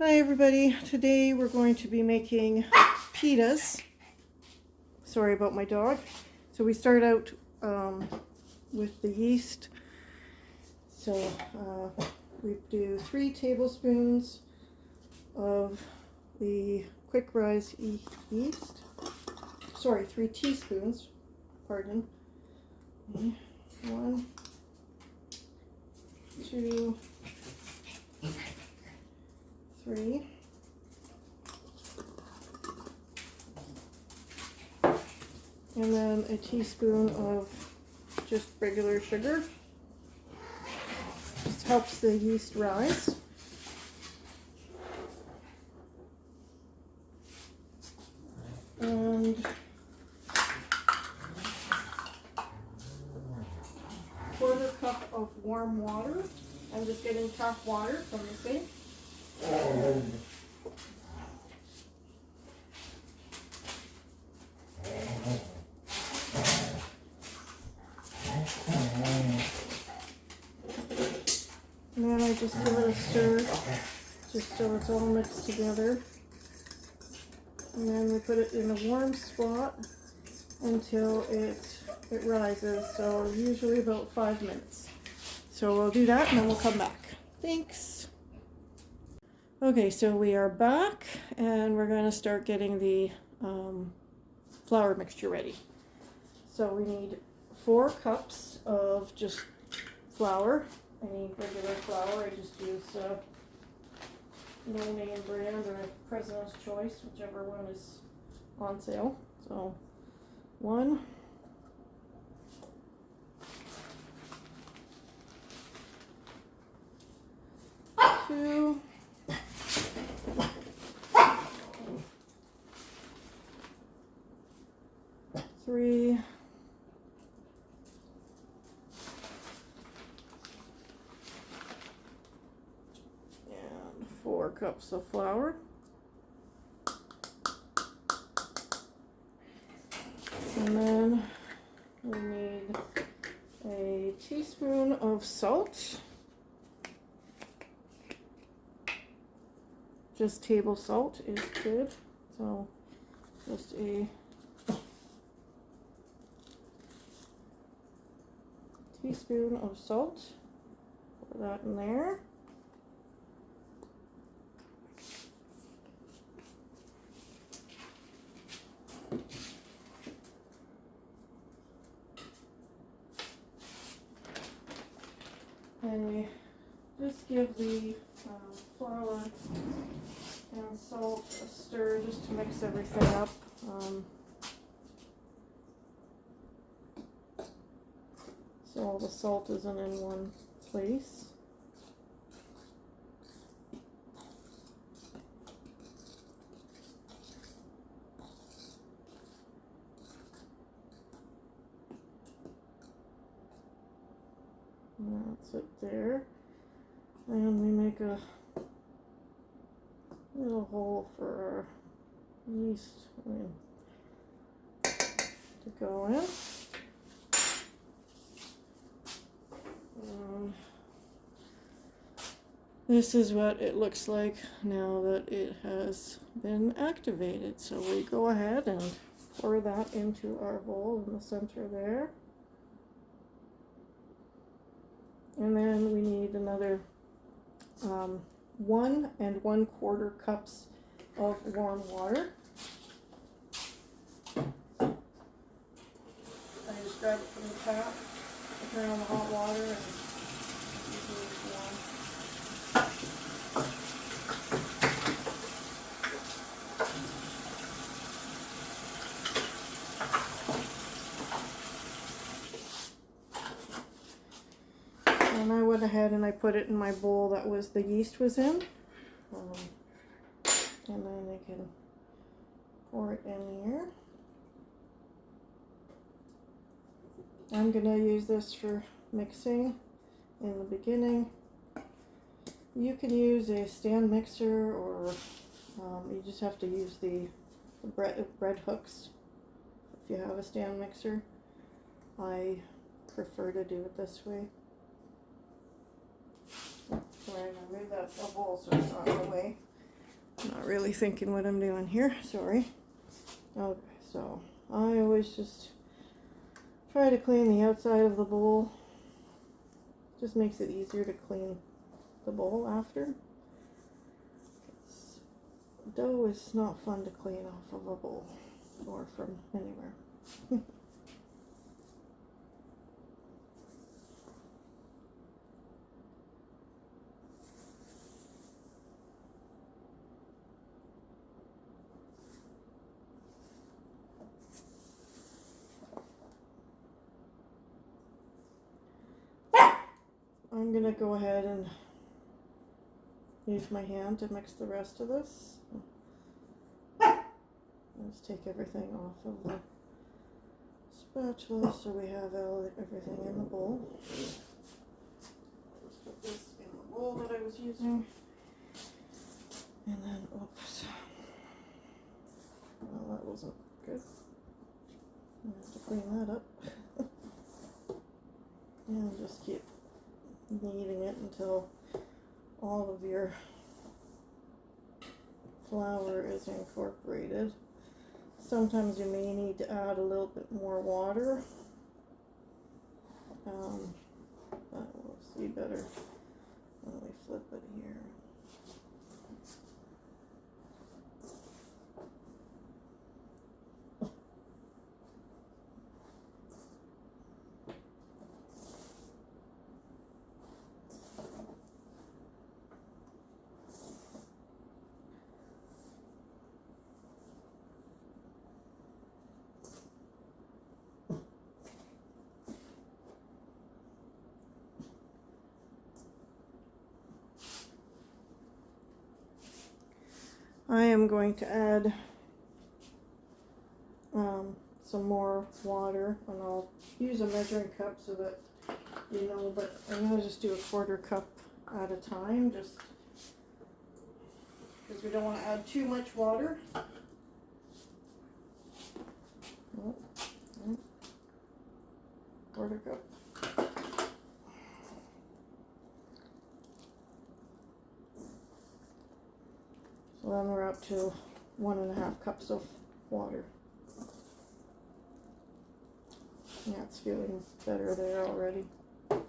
Hi everybody, today we're going to be making pitas. Sorry about my dog. So we start out with the yeast. So we do 3 tablespoons of the quick rise yeast. Sorry, 3 teaspoons, pardon. 1, 2, 3. And then a teaspoon of just regular sugar. Just helps the yeast rise. And quarter cup of warm water. I'm just getting tap water from the sink. And then I just give it a stir, just so it's all mixed together. And then we put it in a warm spot until it rises, so usually about 5 minutes. So we'll do that and then we'll come back. Thanks. Okay, so we are back and we're going to start getting the flour mixture ready. So we need 4 cups of just flour. Any regular flour. I just use no name brand or President's Choice, whichever one is on sale. So 1, 2, 3, 4 cups of flour. And then we need a teaspoon of salt. Just table salt is good. So just a teaspoon of salt. Put that in there. And we just give the flour and salt a stir just to mix everything up. So all the salt isn't in one place. That's it there. And we make a little hole for our yeast to go in. This is what it looks like now that it has been activated. So we go ahead and pour that into our bowl in the center there. And then we need another 1 1/4 cups of warm water. I just grab it from the tap, turn on the hot water, and usually it's warm. And I went ahead and I put it in my bowl that the yeast was in. And then I can pour it in here. I'm going to use this for mixing in the beginning. You can use a stand mixer, or you just have to use the bread hooks if you have a stand mixer. I prefer to do it this way. So I'm going to move that bowl so it's not in the way. Not really thinking what I'm doing here, sorry. Okay, so I always just try to clean the outside of the bowl. Just makes it easier to clean the bowl after. Dough is not fun to clean off of a bowl or from anywhere. I'm gonna go ahead and use my hand to mix the rest of this. Let's take everything off of the spatula so we have everything in the bowl. Just put this in the bowl that I was using. And then, oops. Well, that wasn't good. I have to clean that up. And just keep kneading it until all of your flour is incorporated. Sometimes you may need to add a little bit more water, but we'll see better when we flip it here. I am going to add some more water, and I'll use a measuring cup so that you know, but I'm going to just do a 1/4 cup at a time, just because we don't want to add too much water. Oh, 1/4 cup. So then we're up to 1.5 cups of water. Yeah, it's feeling better there already. So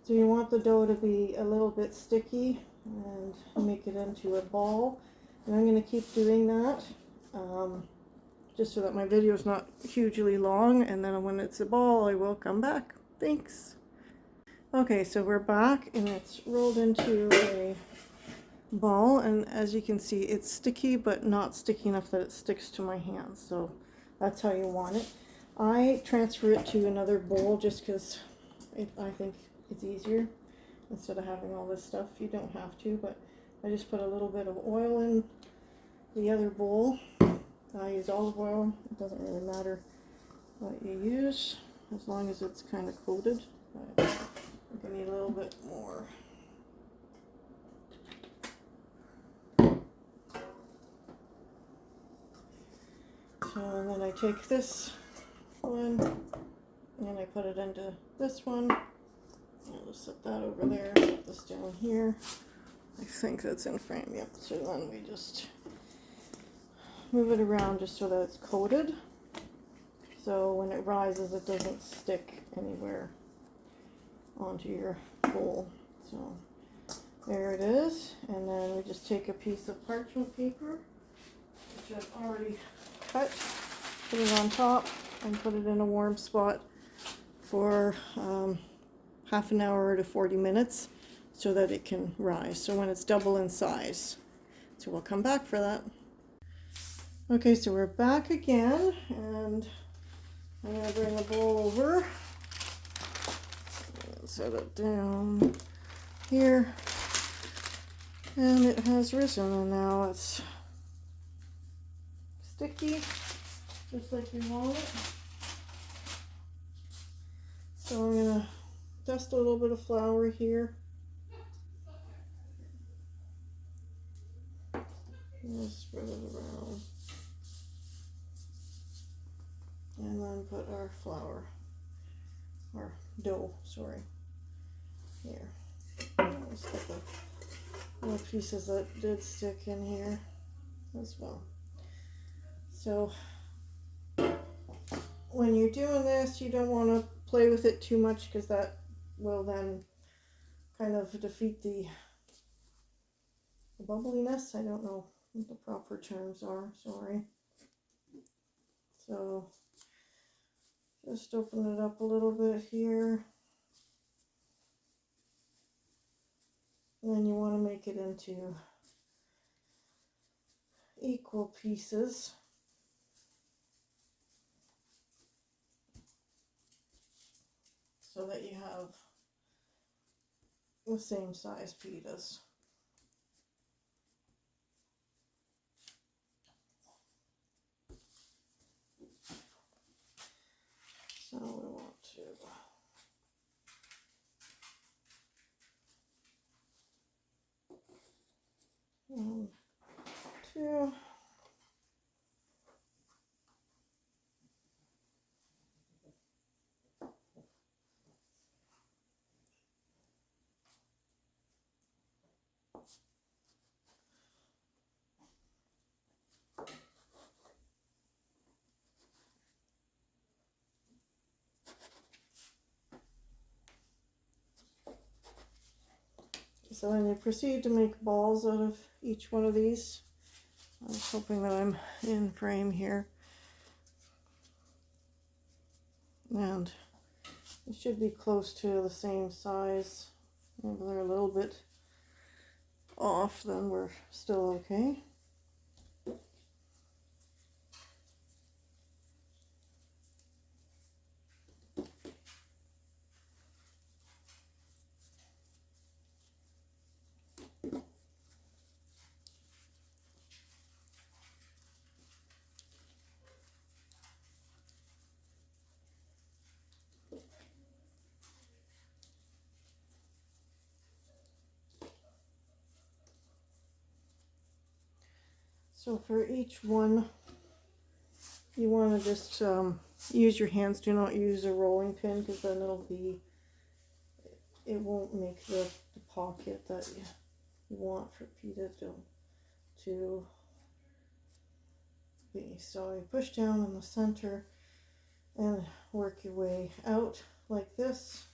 you want the dough to be a little bit sticky and make it into a ball. And I'm going to keep doing that just so that my video is not hugely long. And then when it's a ball, I will come back. Thanks. Okay, so we're back and it's rolled into a ball, and as you can see, it's sticky but not sticky enough that it sticks to my hands. So that's how you want it. I transfer it to another bowl just because I think it's easier instead of having all this stuff. You don't have to, but I just put a little bit of oil in the other bowl. I use olive oil. It doesn't really matter what you use as long as it's kind of coated. But I think I need a little bit more. So and then I take this one and I put it into this one. I'll just set that over there, put this down here. I think that's in frame, yep. So then we just move it around just so that it's coated. So when it rises, it doesn't stick anywhere onto your bowl. So there it is. And then we just take a piece of parchment paper, which I've already cut, put it on top, and put it in a warm spot for half an hour to 40 minutes so that it can rise. So when it's double in size. So we'll come back for that. Okay, so we're back again, and I'm going to bring the bowl over and set it down here. And it has risen, and now it's sticky, just like you want it. So I'm going to dust a little bit of flour here. Just spread it around. And then put our flour, or dough, sorry, here. Let's get the little pieces that did stick in here as well. So when you're doing this, you don't want to play with it too much because that will then kind of defeat the bubbliness. I don't know what the proper terms are, sorry. So just open it up a little bit here. And then you want to make it into equal pieces. So that you have the same size pitas. So we want to one, two. So then you proceed to make balls out of each one of these. I'm hoping that I'm in frame here. And it should be close to the same size. If they're a little bit off, then we're still okay. So for each one, you want to just use your hands. Do not use a rolling pin because then it won't make the pocket that you want for pita to be. So you push down in the center and work your way out like this.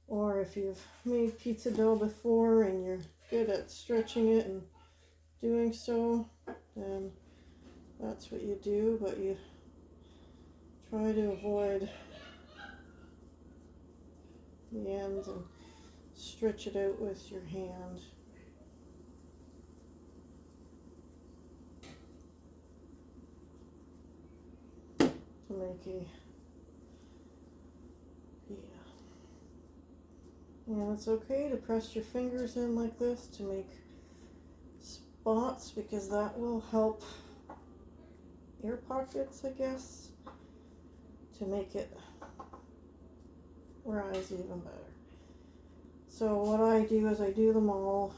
Or if you've made pizza dough before and you're good at stretching it and doing so, then that's what you do, but you try to avoid the ends and stretch it out with your hand. To make a pita. And it's okay to press your fingers in like this to make spots because that will help air pockets, I guess, to make it rise even better. So what I do is I do them all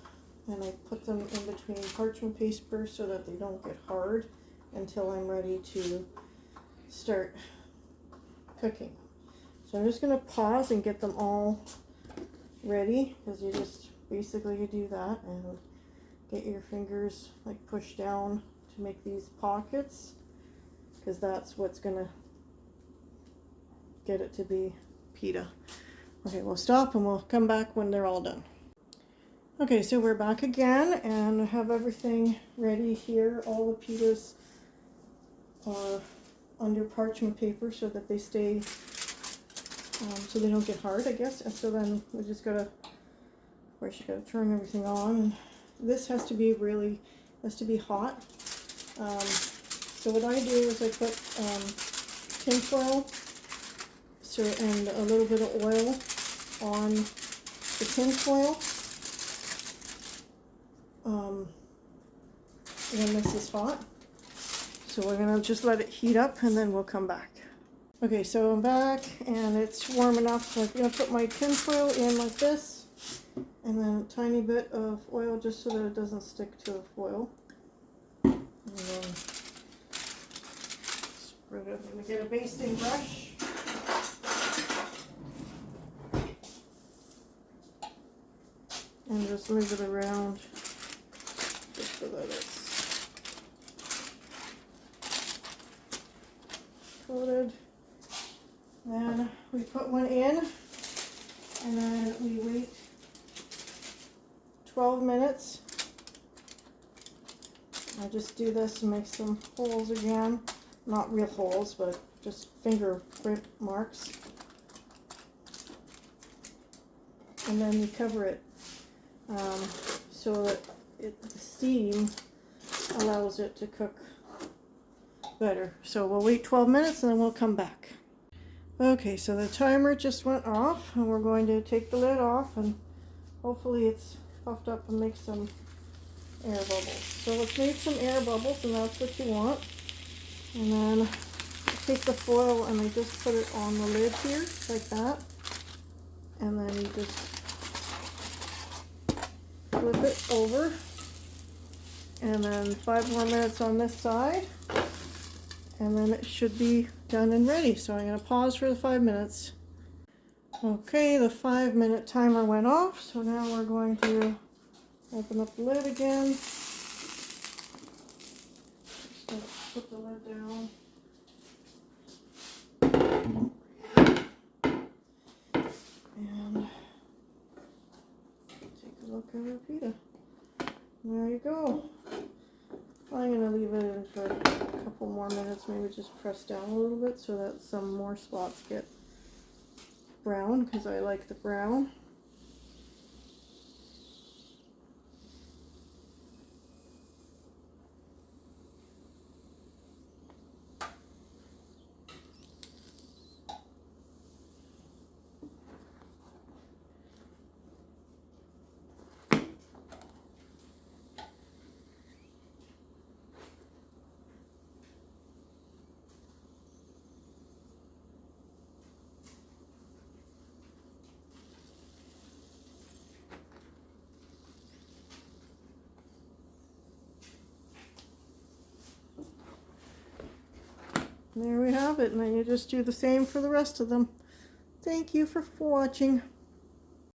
and I put them in between parchment paper so that they don't get hard until I'm ready to start cooking. So I'm just going to pause and get them all ready because you just basically you do that and get your fingers like pushed down to make these pockets because that's what's going to get it to be pita. Okay, we'll stop and we'll come back when they're all done. Okay, so we're back again and I have everything ready here. All the pitas are under parchment paper so that they stay, so they don't get hard, I guess. And so then we just gotta, of course, you gotta turn everything on. And this has to be hot. So what I do is I put tin foil and a little bit of oil on the tin foil when this is hot. So we're gonna just let it heat up and then we'll come back. Okay, so I'm back and it's warm enough. So I'm gonna put my tin foil in like this and then a tiny bit of oil just so that it doesn't stick to the foil. And then spread it. I'm gonna get a basting brush. and just move it around just so that it's coated. Then we put one in, and then we wait 12 minutes. I just do this and make some holes again. Not real holes, but just fingerprint marks. And then you cover it so that the steam allows it to cook better. So we'll wait 12 minutes and then we'll come back. Okay, so the timer just went off, and we're going to take the lid off, and hopefully it's puffed up and make some air bubbles. So let's make some air bubbles, and that's what you want. And then take the foil and I just put it on the lid here, like that. And then you just flip it over. And then 5 more minutes on this side. And then it should be done and ready. So I'm going to pause for the 5 minutes. Okay, the 5-minute timer went off. So now we're going to open up the lid again. Just put the lid down. And take a look at our pita. There you go. I'm going to leave it in for a couple more minutes, maybe just press down a little bit so that some more spots get brown, because I like the brown. There we have it, and then you just do the same for the rest of them. Thank you for watching.